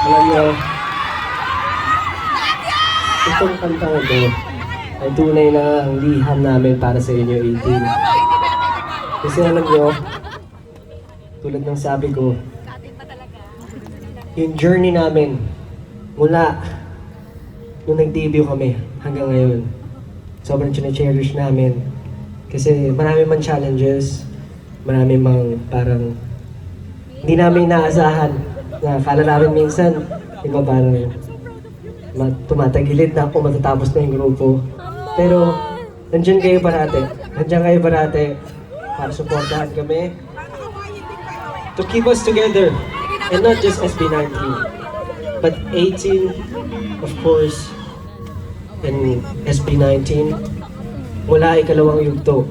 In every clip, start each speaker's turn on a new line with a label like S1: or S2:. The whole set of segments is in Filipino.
S1: Alam niyo, itong kantang ito ay tunay na ang liham namin para sa inyo, 18. Kasi alam niyo, tulad ng sabi ko, yung journey namin mula nung nag-debut kami hanggang ngayon, sobrang chine-cherish namin. Kasi marami man challenges, marami mang parang hindi namin inaasahan na akala namin minsan, iba parang tumatagilid na ako matatapos na yung grupo. Pero nandiyan kayo parate. Nandiyan kayo parate para suportahan kami. To keep us together. And not just SB19. But 18, of course, and SB19 mula ikalawang yugto.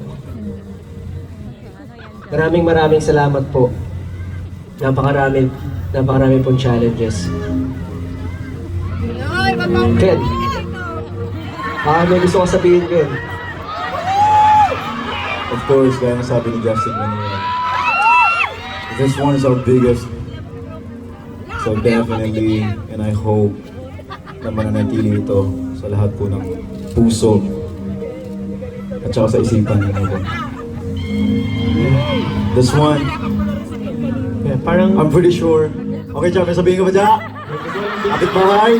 S1: Maraming salamat po. Napakarami pong challenges. Ken, may gusto ko sabihin, Ken.
S2: Of course, gaya ng sabi ni Justin kanina, this one is our biggest. So definitely, and I hope na mananatili ito sa lahat po ng puso at saka sa isipan natin. This one,
S1: Yeah, parang
S2: I'm pretty sure. Okay, Chad, may sabihin ka ba dyan? Kapit bahay?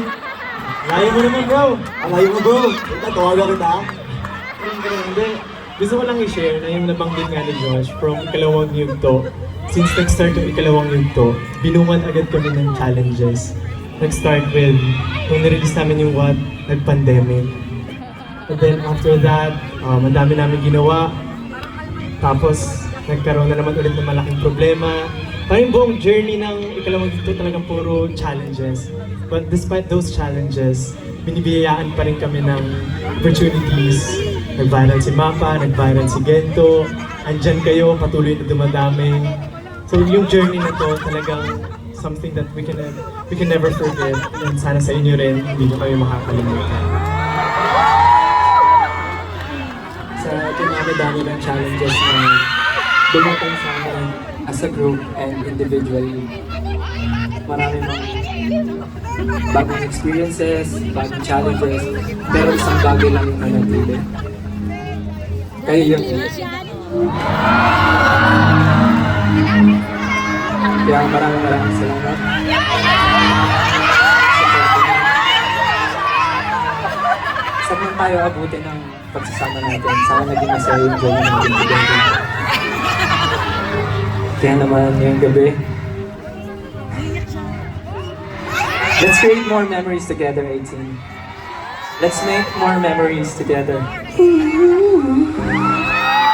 S1: layo mo naman, bro.
S2: Alayo mo, bro. Ito, tawagan kita.
S1: Hindi. Gusto ko lang i-share na yung nabanggit nga ni Josh from ikalawang yugto. Since nag-start yung ikalawang yugto, binungan agad kami ng challenges. Nag-start with, nung nirelease namin yung What, nag-pandemic. And then after that, ang dami namin ginawa. Tapos, nagkaroon na naman ulit ng malaking problema. Parang yung buong journey ng ikalawang yugto talagang puro challenges. But despite those challenges, binibiyayaan pa rin kami ng opportunities. Nag-viral si Mapa, nag-viral si Gento. Andyan kayo, patuloy na dumadami. So yung journey na to talagang something that we can never forget. And sana sa inyo rin, hindi nyo kami makakalimutan.
S3: Sa dinami-dami ng challenges na dumating sa amin as a group and individually, marami mga bagong experiences, bagong challenges, pero isang bagay lang yung nanatili. Kayo yun. Kaya maraming salamat. Saan man tayo abutin ng pagsasama natin? Sana naging masaya yung journey natin together. Kaya naman ngayong gabi, let's create more memories together, 18. Let's make more memories together.